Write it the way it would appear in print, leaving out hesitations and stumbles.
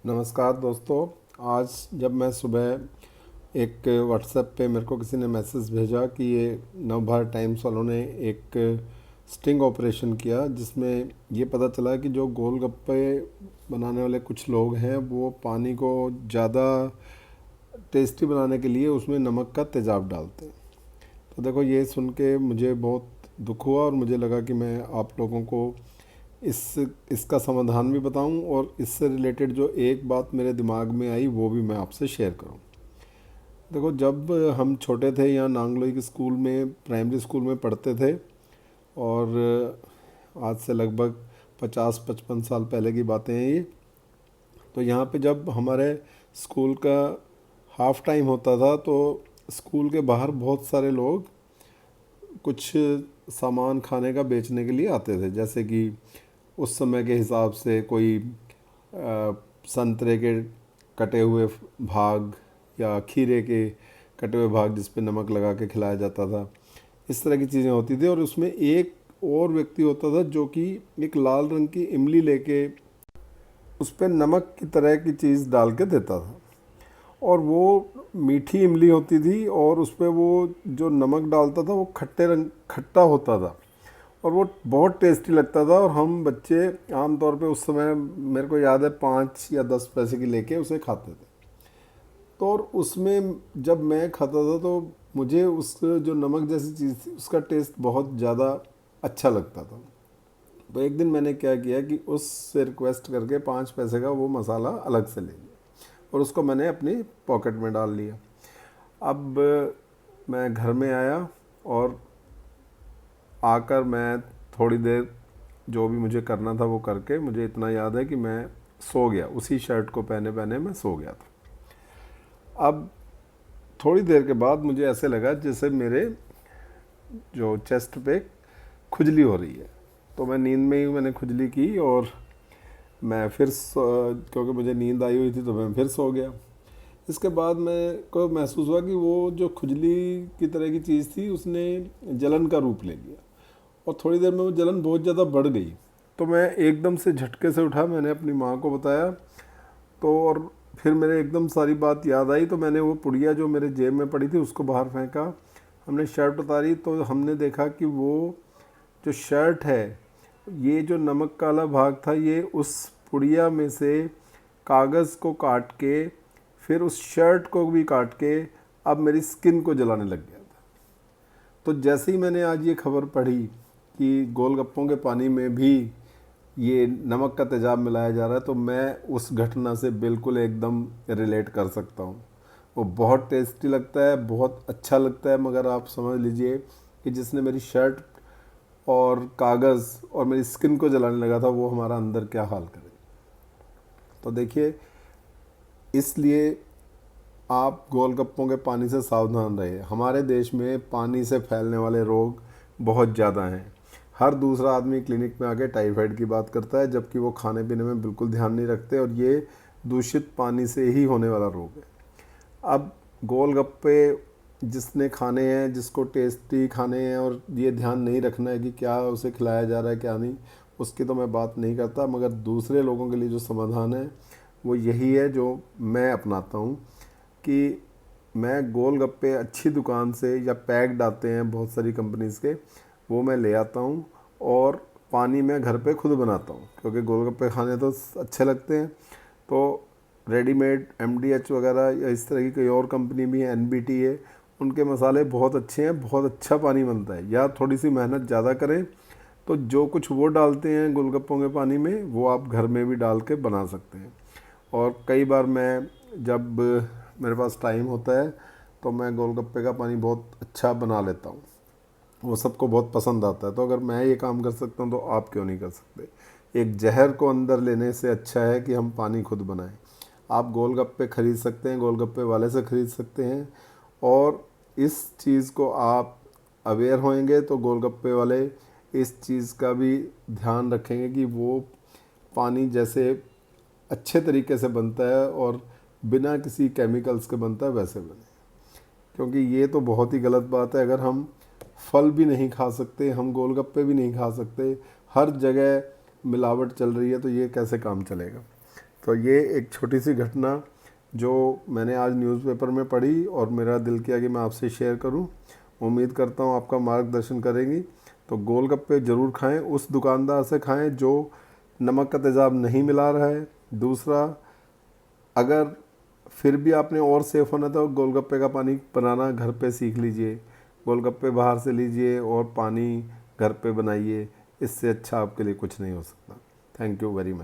नमस्कार दोस्तों। आज जब मैं सुबह एक व्हाट्सएप पे मेरे को किसी ने मैसेज भेजा कि ये नवभारत टाइम्स वालों ने एक स्टिंग ऑपरेशन किया, जिसमें ये पता चला कि जो गोलगप्पे बनाने वाले कुछ लोग हैं वो पानी को ज़्यादा टेस्टी बनाने के लिए उसमें नमक का तेज़ाब डालते हैं। तो देखो, ये सुन के मुझे बहुत दुख हुआ और मुझे लगा कि मैं आप लोगों को इस इसका समाधान भी बताऊं और इससे रिलेटेड जो एक बात मेरे दिमाग में आई वो भी मैं आपसे शेयर करूं। देखो, जब हम छोटे थे या नांगलोई के स्कूल में, प्राइमरी स्कूल में पढ़ते थे, और आज से लगभग 50-55 साल पहले की बातें हैं ये। तो यहाँ पे जब हमारे स्कूल का हाफ टाइम होता था तो स्कूल के बाहर बहुत सारे लोग कुछ सामान खाने का बेचने के लिए आते थे। जैसे कि उस समय के हिसाब से कोई संतरे के कटे हुए भाग या खीरे के कटे हुए भाग जिस पे नमक लगा के खिलाया जाता था, इस तरह की चीज़ें होती थी। और उसमें एक और व्यक्ति होता था जो कि एक लाल रंग की इमली लेके उस पर नमक की तरह की चीज़ डाल के देता था, और वो मीठी इमली होती थी और उस पर वो जो नमक डालता था वो खट्टा होता था और वो बहुत टेस्टी लगता था। और हम बच्चे आमतौर पे उस समय, मेरे को याद है, 5 या 10 पैसे की लेके उसे खाते थे। तो और उसमें जब मैं खाता था तो मुझे उस जो नमक जैसी चीज़ थी उसका टेस्ट बहुत ज़्यादा अच्छा लगता था। तो एक दिन मैंने क्या किया कि उससे रिक्वेस्ट करके 5 पैसे का वो मसाला अलग से ले लिया और उसको मैंने अपनी पॉकेट में डाल लिया। अब मैं घर में आया और आकर मैं थोड़ी देर जो भी मुझे करना था वो करके, मुझे इतना याद है कि मैं सो गया। उसी शर्ट को पहने पहने मैं सो गया था। अब थोड़ी देर के बाद मुझे ऐसे लगा जैसे मेरे जो चेस्ट पे खुजली हो रही है। तो मैं नींद में ही मैंने खुजली की और मैं फिर क्योंकि मुझे नींद आई हुई थी तो मैं फिर सो गया। इसके बाद मैं को महसूस हुआ कि वो जो खुजली की तरह की चीज़ थी उसने जलन का रूप ले लिया और थोड़ी देर में वो जलन बहुत ज़्यादा बढ़ गई। तो मैं एकदम से झटके से उठा, मैंने अपनी माँ को बताया। तो और फिर मेरे एकदम सारी बात याद आई, तो मैंने वो पुड़िया जो मेरे जेब में पड़ी थी उसको बाहर फेंका। हमने शर्ट उतारी तो हमने देखा कि वो जो शर्ट है, ये जो नमक काला भाग था ये उस पुड़िया में से कागज़ को काट के, फिर उस शर्ट को भी काट के अब मेरी स्किन को जलाने लग गया था। तो जैसे ही मैंने आज ये खबर पढ़ी कि गोलगप्पों के पानी में भी ये नमक का तेजाब मिलाया जा रहा है, तो मैं उस घटना से बिल्कुल एकदम रिलेट कर सकता हूँ। वो बहुत टेस्टी लगता है, बहुत अच्छा लगता है, मगर आप समझ लीजिए कि जिसने मेरी शर्ट और कागज़ और मेरी स्किन को जलाने लगा था वो हमारा अंदर क्या हाल करे। तो देखिए, इसलिए आप गोलगप्पों के पानी से सावधान रहिए। हमारे देश में पानी से फैलने वाले रोग बहुत ज़्यादा हैं। हर दूसरा आदमी क्लिनिक में आके टाइफाइड की बात करता है, जबकि वो खाने पीने में बिल्कुल ध्यान नहीं रखते, और ये दूषित पानी से ही होने वाला रोग है। अब गोलगप्पे जिसने खाने हैं, जिसको टेस्टी खाने हैं और ये ध्यान नहीं रखना है कि क्या उसे खिलाया जा रहा है क्या नहीं, उसकी तो मैं बात नहीं करता। मगर दूसरे लोगों के लिए जो समाधान है वो यही है जो मैं अपनाता हूँ कि मैं गोलगप्पे अच्छी दुकान से, या पैक्ड आते हैं बहुत सारी कंपनीज़ के, वो मैं ले आता हूँ और पानी मैं घर पे खुद बनाता हूँ, क्योंकि गोलगप्पे खाने तो अच्छे लगते हैं। तो रेडीमेड MDH वगैरह या इस तरह की कोई और कंपनी भी है, NBT है, उनके मसाले बहुत अच्छे हैं, बहुत अच्छा पानी बनता है। या थोड़ी सी मेहनत ज़्यादा करें तो जो कुछ वो डालते हैं गोलगप्पों के पानी में वो आप घर में भी डाल के बना सकते हैं। और कई बार मैं, जब मेरे पास टाइम होता है, तो मैं गोलगप्पे का पानी बहुत अच्छा बना लेता हूँ। वो सबको बहुत पसंद आता है। तो अगर मैं ये काम कर सकता हूँ तो आप क्यों नहीं कर सकते। एक जहर को अंदर लेने से अच्छा है कि हम पानी खुद बनाएं। आप गोलगप्पे ख़रीद सकते हैं, गोलगप्पे वाले से ख़रीद सकते हैं, और इस चीज़ को आप अवेयर होंगे तो गोलगप्पे वाले इस चीज़ का भी ध्यान रखेंगे कि वो पानी जैसे अच्छे तरीके से बनता है और बिना किसी केमिकल्स के बनता है वैसे बने। क्योंकि ये तो बहुत ही गलत बात है, अगर हम फल भी नहीं खा सकते, हम गोलगप्पे भी नहीं खा सकते, हर जगह मिलावट चल रही है, तो ये कैसे काम चलेगा। तो ये एक छोटी सी घटना जो मैंने आज न्यूज़पेपर में पढ़ी और मेरा दिल किया कि मैं आपसे शेयर करूं। उम्मीद करता हूं आपका मार्गदर्शन करेंगी। तो गोलगप्पे ज़रूर खाएं, उस दुकानदार से खाएं जो नमक का तेज़ाब नहीं मिला रहा है। दूसरा, अगर फिर भी आपने और सेफ होना तो गोलगप्पे का पानी बनाना घर पे सीख लीजिए। गोलगप्पे बाहर से लीजिए और पानी घर पे बनाइए, इससे अच्छा आपके लिए कुछ नहीं हो सकता। Thank you very much.